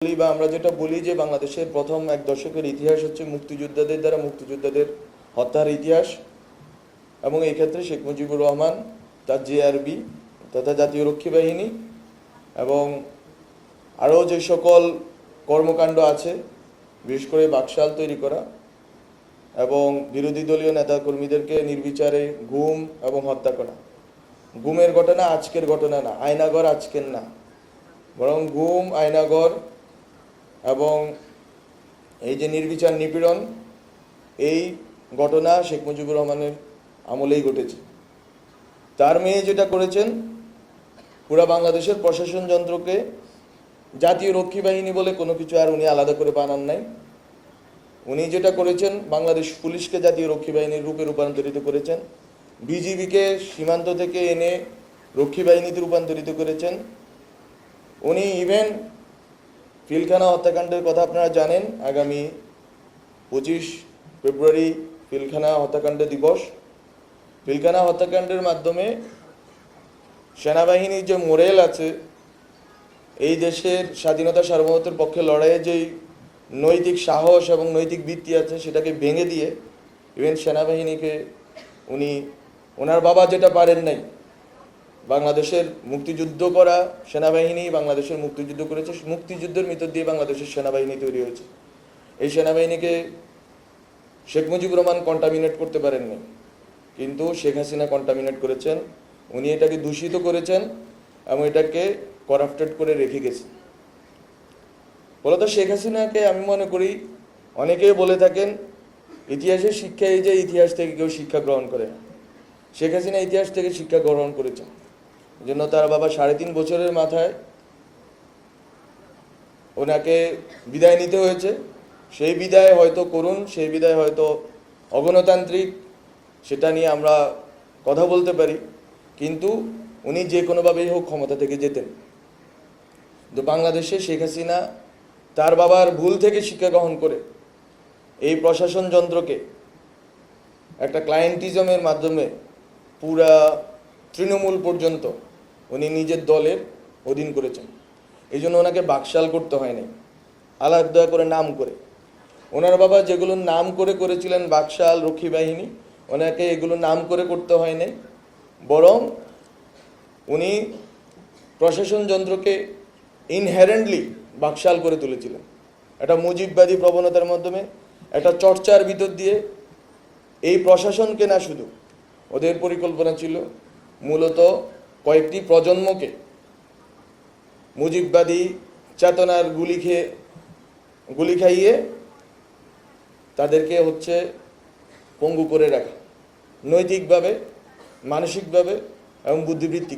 বা আমরা যেটা বলি যে বাংলাদেশের প্রথম এক দশকের ইতিহাস হচ্ছে মুক্তিযোদ্ধাদের দ্বারা মুক্তিযোদ্ধাদের হত্যার ইতিহাস, এবং এই ক্ষেত্রে শেখ মুজিবুর রহমান, তার জেআরবি তথা জাতীয় রক্ষী বাহিনী এবং আরও যে সকল কর্মকাণ্ড আছে, বিশেষ করে বাকশাল তৈরি করা এবং বিরোধী দলীয় নেতাকর্মীদেরকে নির্বিচারে গুম এবং হত্যা করা। গুমের ঘটনা আজকের ঘটনা না, আয়নাগর আজকের না, বরং গুম, আয়নাগর এবং এই যে নির্বিচার নিপীড়ন, এই ঘটনা শেখ মুজিবুর রহমানের আমলেই ঘটেছে। তার মেয়ে যেটা করেছেন, পুরা বাংলাদেশের প্রশাসন যন্ত্রকে জাতীয় রক্ষী বাহিনী বলে কোনো কিছু আর উনি আলাদা করে বানান নাই। উনি যেটা করেছেন, বাংলাদেশ পুলিশকে জাতীয় রক্ষী বাহিনীর রূপে রূপান্তরিত করেছেন, বিজিবিকে সীমান্ত থেকে এনে রক্ষী বাহিনীতে রূপান্তরিত করেছেন। উনি ইভেন পিলখানা হত্যাকাণ্ডের কথা আপনারা জানেন, আগামী 25 ফেব্রুয়ারি পিলখানা হত্যাকাণ্ড দিবস। পিলখানা হত্যাকাণ্ডের মাধ্যমে সেনাবাহিনীর যে মোরেল আছে, এই দেশের স্বাধীনতা সার্বভৌমত্বের পক্ষে লড়াইয়ে যেই নৈতিক সাহস এবং নৈতিক ভিত্তি আছে, সেটাকে ভেঙে দিয়ে ইভেন সেনাবাহিনীকে উনি, ওনার বাবা যেটা পারেন নাই, বাংলাদেশের মুক্তিযুদ্ধ করা সেনাবাহিনী বাংলাদেশের মুক্তিযুদ্ধ করেছে, মুক্তিযুদ্ধের ভিতর দিয়ে বাংলাদেশের সেনাবাহিনী তৈরি হয়েছে। এই সেনাবাহিনীকে শেখ মুজিবুর রহমান কন্টামিনেট করতে পারেননি, কিন্তু শেখ হাসিনা কন্টামিনেট করেছেন। উনি এটাকে দূষিত করেছেন এবং এটাকে করাপ্টেড করে রেখে গেছেন। বলতো শেখ হাসিনাকে আমি মনে করি, অনেকেই বলে থাকেন ইতিহাসের শিক্ষা এই যে ইতিহাস থেকে কেউ শিক্ষা গ্রহণ করে না। শেখ হাসিনা ইতিহাস থেকে শিক্ষা গ্রহণ করেছেন, এই জন্য তার বাবা 3.5 বছরের মাথায় ওনাকে বিদায় নিতে হয়েছে। সেই বিদায় হয়তো করুন, সেই বিদায় হয়তো অগণতান্ত্রিক, সেটা নিয়ে আমরা কথা বলতে পারি, কিন্তু উনি যে কোনোভাবেই হোক ক্ষমতা থেকে যেতেন। তো বাংলাদেশে শেখ হাসিনা তার বাবার ভুল থেকে শিক্ষা গ্রহণ করে এই প্রশাসন যন্ত্রকে একটা ক্লায়েন্টিজমের মাধ্যমে পুরা তৃণমূল পর্যন্ত উনি নিজের দলের অধীন করেছেন। এই জন্য ওনাকে বাকশাল করতে হয় নাই, আলাদা করে নাম করে। ওনার বাবা যেগুলো নাম করে করেছিলেন, বাকশাল, রক্ষী বাহিনী, ওনাকে এগুলো নাম করে করতে হয় নাই, বরং উনি প্রশাসন যন্ত্রকে ইনহেরেন্টলি বাকশাল করে তুলেছিলেন। একটা মুজিববাদী প্রবণতার মাধ্যমে, একটা চর্চার ভিতর দিয়ে এই প্রশাসনকে না, শুধু ওদের পরিকল্পনা ছিল মূলত কয়েকটি প্রজন্মকে মুজিববাদী চেতনার গুলি খাইয়ে তাদেরকে পঙ্গু করে রাখা, নৈতিকভাবে, মানসিকভাবে এবং বুদ্ধিবৃত্তিক।